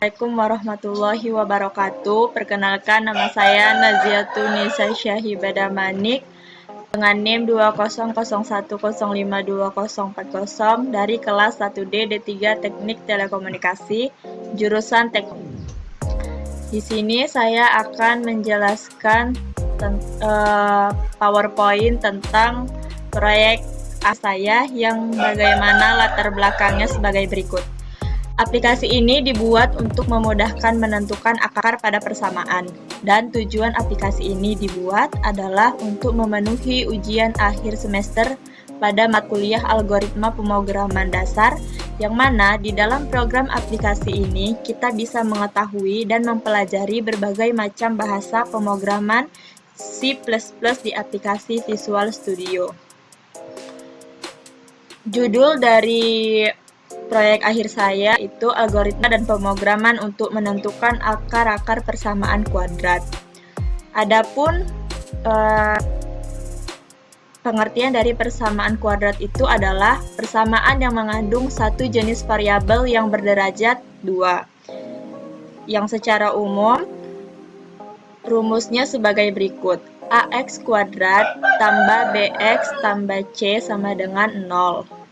Assalamualaikum warahmatullahi wabarakatuh. Perkenalkan, nama saya Naziatun Nisa Syahibada Manik dengan NIM 200105040 dari kelas 1D D3 Teknik Telekomunikasi jurusan Teknik. Di sini saya akan menjelaskan PowerPoint tentang proyek saya yang bagaimana latar belakangnya sebagai berikut. Aplikasi ini dibuat untuk memudahkan menentukan akar pada persamaan, dan tujuan aplikasi ini dibuat adalah untuk memenuhi ujian akhir semester pada mata kuliah algoritma pemrograman dasar, yang mana di dalam program aplikasi ini kita bisa mengetahui dan mempelajari berbagai macam bahasa pemrograman C++ di aplikasi Visual Studio. Judul dari proyek akhir saya itu algoritma dan pemrograman untuk menentukan akar-akar persamaan kuadrat. Adapun pengertian dari persamaan kuadrat itu adalah persamaan yang mengandung satu jenis variabel yang berderajat 2. Yang secara umum rumusnya sebagai berikut. AX kuadrat tambah BX tambah C sama dengan 0.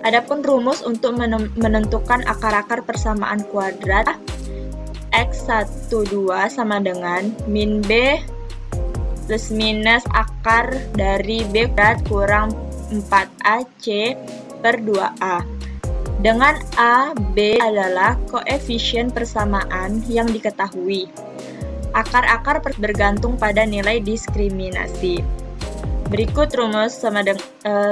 Adapun rumus untuk menentukan akar-akar persamaan kuadrat, X12 sama dengan min B plus minus akar dari B kuadrat kurang 4AC per 2A. Dengan A, B adalah koefisien persamaan yang diketahui. Akar-akar bergantung pada nilai diskriminasi. Berikut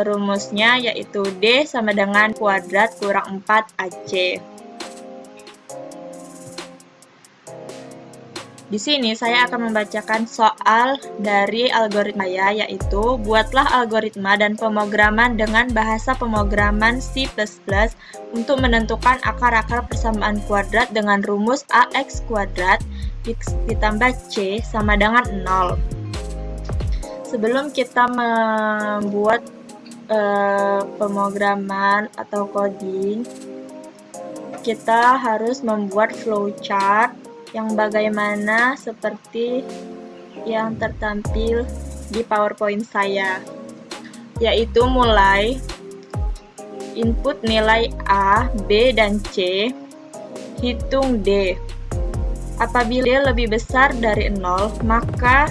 rumusnya yaitu D sama dengan kuadrat kurang 4AC. Di sini saya akan membacakan soal dari algoritma saya, yaitu buatlah algoritma dan pemrograman dengan bahasa pemrograman C++ untuk menentukan akar-akar persamaan kuadrat dengan rumus AX kuadrat ditambah C sama dengan 0. Sebelum kita membuat pemrograman atau coding, kita harus membuat flowchart yang bagaimana seperti yang tertampil di PowerPoint saya, yaitu mulai input nilai A, B, dan C, hitung D. Apabila lebih besar dari 0, maka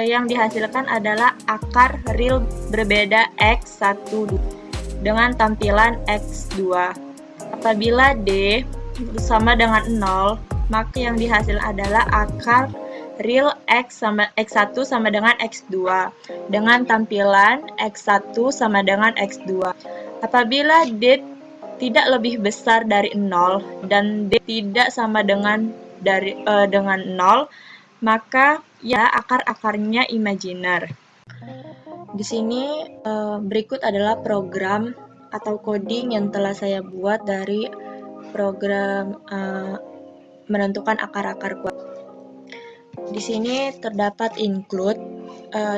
yang dihasilkan adalah akar real berbeda X1 dengan tampilan X2. Apabila D sama dengan 0, maka yang dihasil adalah akar real X1 sama dengan X2 dengan tampilan X1 sama dengan X2. Apabila D tidak lebih besar dari 0 dan D tidak sama dengan 0, maka ya akar-akarnya imajiner. Di sini berikut adalah program atau coding yang telah saya buat dari program menentukan akar-akar kuadrat. Di sini terdapat include,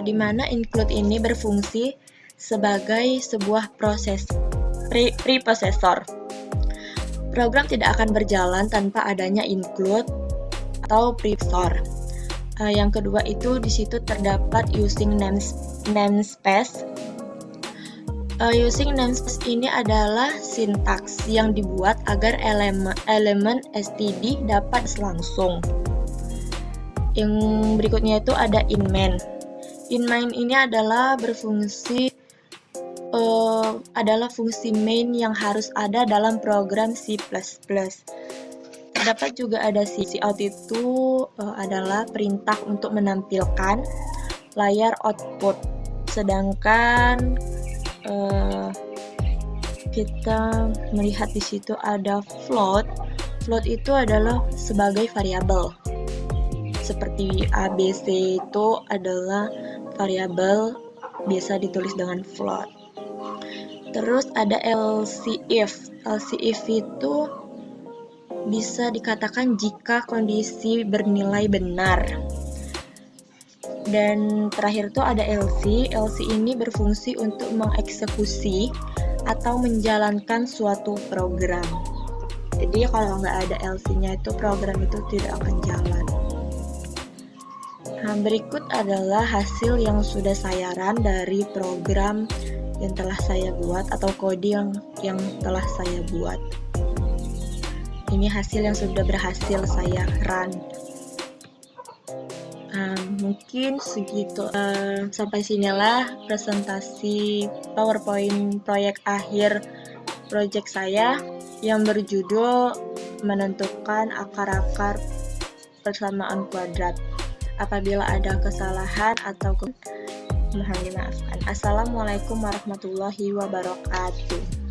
di mana include ini berfungsi sebagai sebuah proses preprocessor. Program tidak akan berjalan tanpa adanya include atau preprocessor. Yang kedua itu di situ terdapat using namespace. Using namespace ini adalah sintaks yang dibuat agar elemen std dapat langsung. Yang berikutnya itu ada inmain. Inmain ini adalah berfungsi adalah fungsi main yang harus ada dalam program C++. Terdapat juga ada cout itu adalah perintah untuk menampilkan layar output. Sedangkan kita melihat di situ ada float. Float itu adalah sebagai variabel. Seperti ABC itu adalah variabel biasa ditulis dengan float. Terus ada LCIF. LCIF itu bisa dikatakan jika kondisi bernilai benar. Dan terakhir tuh ada LC. LC ini berfungsi untuk mengeksekusi atau menjalankan suatu program. Jadi kalau nggak ada LC-nya itu program itu tidak akan jalan. Nah, berikut adalah hasil yang sudah saya run dari program yang telah saya buat atau kode yang telah saya buat. Ini hasil yang sudah berhasil saya run. Mungkin segitu. Sampai sinilah presentasi PowerPoint proyek akhir proyek saya yang berjudul menentukan akar-akar persamaan kuadrat. Apabila ada kesalahan atau mohon dimaafkan. Assalamualaikum warahmatullahi wabarakatuh.